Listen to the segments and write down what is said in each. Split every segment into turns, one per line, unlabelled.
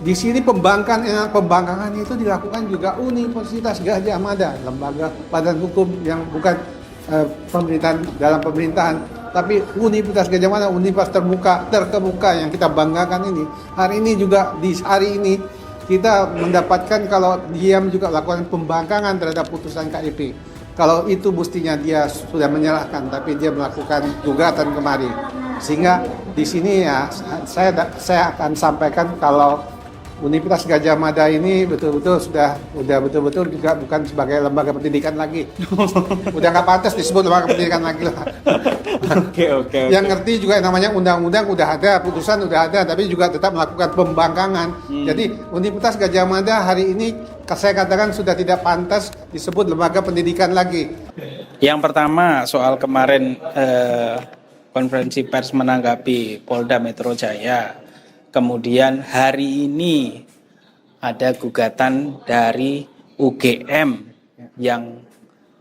di sini pembangkangan itu dilakukan juga Universitas Gadjah Mada, lembaga badan hukum yang bukan pemerintahan, tapi Universitas Gadjah Mada, universitas terkemuka yang kita banggakan ini. Hari ini juga di hari ini kita mendapatkan kalau dia juga lakukan pembangkangan terhadap putusan KIP. Kalau itu buktinya dia sudah menyerahkan, tapi dia melakukan gugatan kemari. Sehingga di sini ya saya akan sampaikan kalau Universitas Gadjah Mada ini betul-betul sudah betul-betul juga bukan sebagai lembaga pendidikan lagi. Udah nggak pantas disebut lembaga pendidikan lagi lah.
Oke.
Yang ngerti juga namanya undang-undang udah ada, putusan udah ada, tapi juga tetap melakukan pembangkangan. Jadi Universitas Gadjah Mada hari ini saya katakan sudah tidak pantas disebut lembaga pendidikan lagi.
Yang pertama soal kemarin konferensi pers menanggapi Polda Metro Jaya. Kemudian hari ini ada gugatan dari UGM yang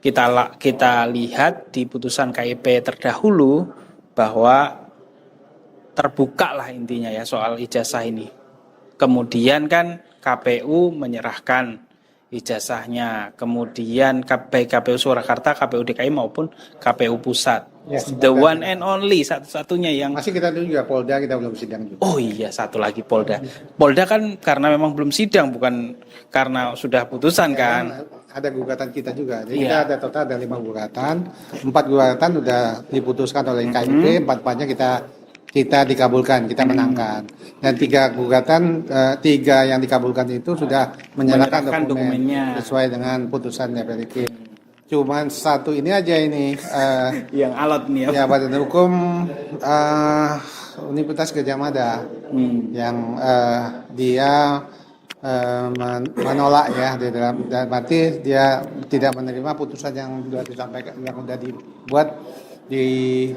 kita lihat di putusan KIP terdahulu bahwa terbuka lah intinya ya soal ijazah ini. Kemudian kan KPU menyerahkan ijazahnya, kemudian baik KPU Surakarta, KPU DKI maupun KPU Pusat. The one and only, satu-satunya yang
masih kita tunggu juga Polda, kita belum sidang juga.
Oh iya, satu lagi Polda. Polda kan karena memang belum sidang, bukan karena sudah putusan kan.
Ada gugatan kita juga. Jadi kita ada total ada 5 gugatan. 4 gugatan sudah diputuskan oleh KIP, 4-4-nya kita dikabulkan, kita menangkan. Dan 3 gugatan, 3 yang dikabulkan itu sudah menyerahkan dokumennya sesuai dengan putusan DPR. Cuman satu ini aja ini
yang alot nih
ya badan hukum Universitas Gadjah Mada yang dia menolak ya di dalam arti dia tidak menerima putusan yang sudah disampaikan, yang sudah dibuat di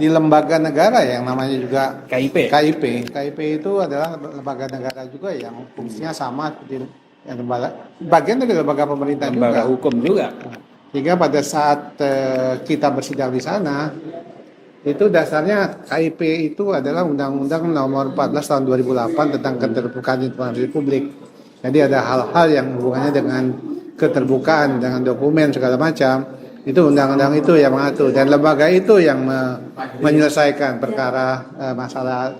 lembaga negara yang namanya juga KIP itu adalah lembaga negara juga yang fungsinya sama seperti yang bagian dari lembaga pemerintah
lembaga juga. Hukum juga.
Sehingga pada saat kita bersidang di sana, itu dasarnya KIP itu adalah Undang-Undang Nomor 14 Tahun 2008 tentang keterbukaan informasi publik. Jadi ada hal-hal yang hubungannya dengan keterbukaan, dengan dokumen segala macam. Itu undang-undang itu yang mengatur dan lembaga itu yang menyelesaikan perkara masalah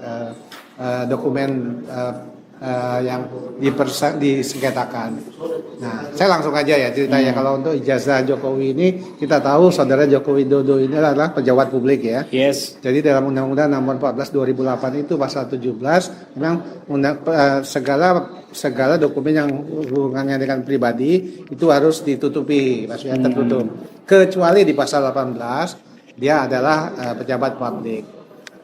dokumen yang disengketakan. Nah, saya langsung aja ya ceritanya. Kalau untuk ijazah Jokowi ini, kita tahu saudara Joko Widodo ini adalah pejabat publik ya.
Yes.
Jadi dalam Undang-Undang Nomor 14 2008 itu pasal 17 memang segala dokumen yang hubungannya dengan pribadi itu harus ditutupi, maksudnya tertutup. Kecuali di pasal 18 dia adalah pejabat publik.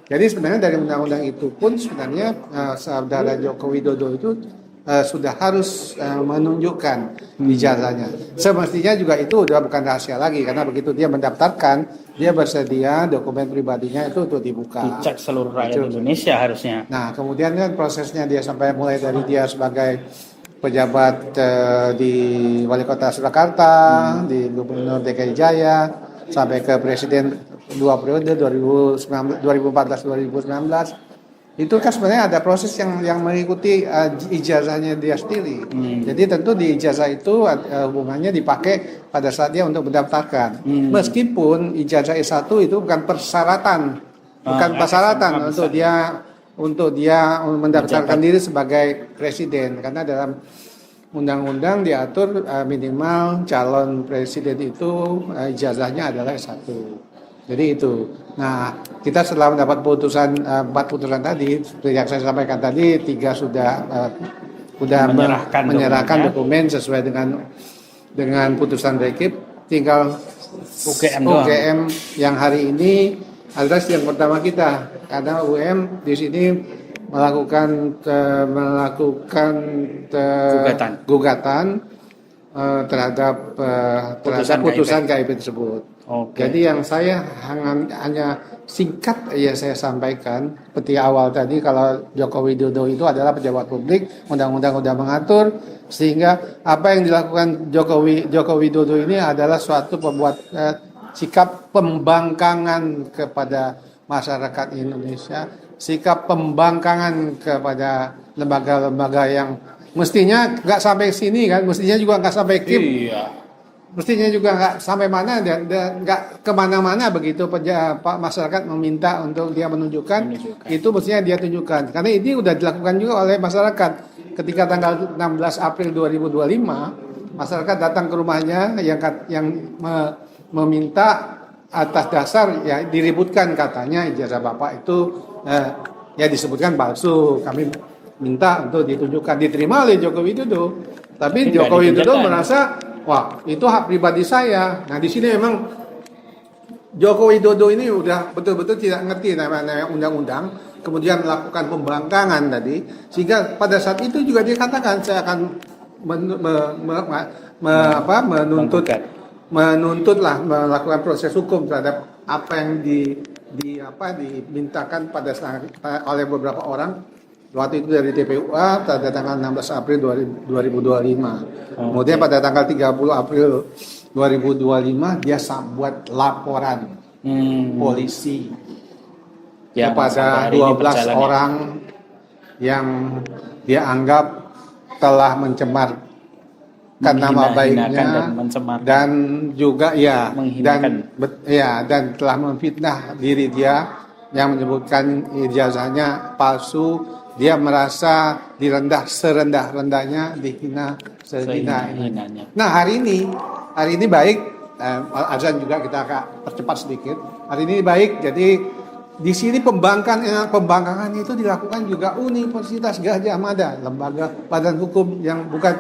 Jadi sebenarnya dari undang-undang itu pun sebenarnya saudara Joko Widodo itu sudah harus menunjukkan ijazahnya. Semestinya juga itu udah bukan rahasia lagi karena begitu dia mendaftarkan, dia bersedia dokumen pribadinya itu untuk dibuka.
Dicek seluruh rakyat Indonesia harusnya.
Nah, kemudian kan prosesnya dia sampai mulai dari dia sebagai pejabat di Wali Kota Surakarta, di Gubernur DKI Jaya, sampai ke Presiden 2 periode 2014-2019 itu kan sebenarnya ada proses yang mengikuti ijazahnya dia sendiri. Jadi tentu di ijazah itu hubungannya dipakai pada saat dia untuk mendaftarkan. Meskipun ijazah S1 itu bukan persyaratan, untuk dia mendaftarkan diri sebagai presiden karena dalam undang-undang diatur minimal calon presiden itu ijazahnya adalah S1. Jadi itu. Nah, kita setelah mendapat putusan 4 putusan tadi, seperti yang saya sampaikan tadi, 3 sudah menyerahkan dokumen sesuai dengan putusan rekip. Tinggal UGM yang hari ini adalah yang pertama kita, karena UGM di sini melakukan gugatan terhadap putusan KIP tersebut.
Okay.
Jadi yang saya hanya singkat ya saya sampaikan seperti awal tadi, kalau Joko Widodo itu adalah pejabat publik, undang-undang sudah mengatur, sehingga apa yang dilakukan Joko Widodo ini adalah suatu sikap pembangkangan kepada masyarakat Indonesia sikap pembangkangan kepada lembaga-lembaga yang mestinya nggak sampai sini kan, mestinya juga nggak sampai KIP, mestinya juga nggak sampai mana dan nggak kemana-mana begitu Pak masyarakat meminta untuk dia menunjukkan, itu mestinya dia tunjukkan karena ini udah dilakukan juga oleh masyarakat ketika tanggal 16 April 2025 masyarakat datang ke rumahnya yang meminta atas dasar ya diributkan katanya ijazah bapak itu ya disebutkan palsu, kami minta untuk ditunjukkan, diterima oleh Joko Widodo, tapi Joko Widodo merasa wah itu hak pribadi saya. Nah di sini memang Joko Widodo ini udah betul-betul tidak ngerti namanya undang-undang, kemudian melakukan pembangkangan tadi, sehingga pada saat itu juga dia katakan saya akan menuntutlah melakukan proses hukum terhadap apa yang dimintakan pada saat oleh beberapa orang waktu itu dari TPUA pada tanggal 16 April 2025. Kemudian pada tanggal 30 April 2025 dia buat laporan polisi
ya,
kepada 12 orang yang dia anggap telah mencemarkan nama baiknya dan juga dan telah memfitnah diri dia yang menyebutkan ijazahnya palsu. Dia merasa serendah-rendahnya, dihina sehina-hinanya. Nah hari ini baik, azan juga kita agak percepat sedikit. Hari ini baik, jadi di sini pembangkangan itu dilakukan juga Universitas Gadjah Mada, lembaga badan hukum yang bukan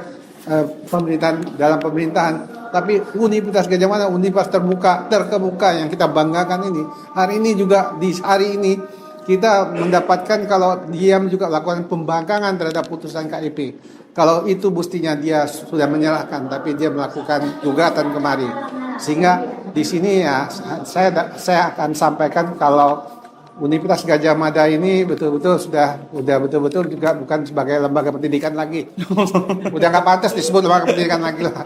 dalam pemerintahan, tapi Universitas Gadjah Mada, universitas terkemuka yang kita banggakan ini. Hari ini juga di hari ini kita mendapatkan kalau dia juga melakukan pembangkangan terhadap putusan KIP. Kalau itu mestinya dia sudah menyerahkan, tapi dia melakukan gugatan kemari. Sehingga di sini ya saya akan sampaikan kalau Universitas Gadjah Mada ini betul-betul sudah betul-betul juga bukan sebagai lembaga pendidikan lagi. Udah nggak pantas disebut lembaga pendidikan lagi lah.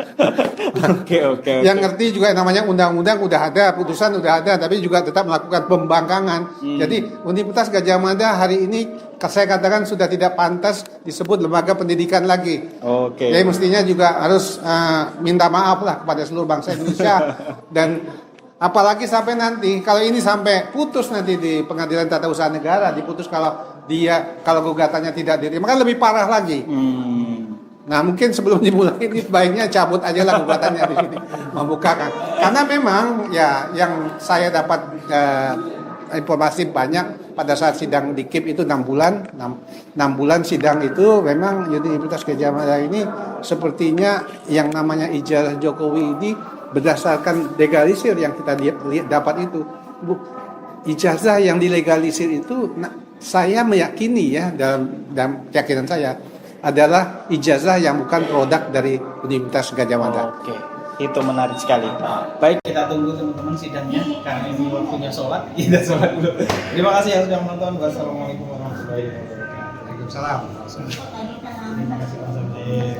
Oke. Yang ngerti juga namanya undang-undang udah ada, putusan udah ada, tapi juga tetap melakukan pembangkangan. Jadi Universitas Gadjah Mada hari ini saya katakan sudah tidak pantas disebut lembaga pendidikan lagi. Jadi mestinya juga harus minta maaf lah kepada seluruh bangsa Indonesia dan apalagi sampai nanti kalau ini sampai putus nanti di Pengadilan Tata Usaha Negara diputus kalau gugatannya tidak diterima kan lebih parah lagi. Nah mungkin sebelum dimulai ini baiknya cabut aja lah gugatannya di sini membukakan karena memang ya yang saya dapat informasi banyak pada saat sidang di KIP itu 6 bulan sidang itu memang Universitas Gadjah Mada ini sepertinya yang namanya ijazah Jokowi ini berdasarkan legalisir yang kita dapat itu ijazah yang dilegalisir itu saya meyakini ya dalam keyakinan saya adalah ijazah yang bukan produk dari Universitas Gadjah Mada.
Itu menarik sekali. Baik, kita tunggu teman-teman sidangnya karena ini waktunya sholat. Kita sholat dulu. Terima kasih yang sudah menonton. Wassalamualaikum warahmatullahi wabarakatuh.
Waalaikumsalam.
Terima kasih Mas Amir.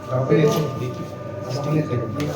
Berapa menit? 15 menit ya? 15.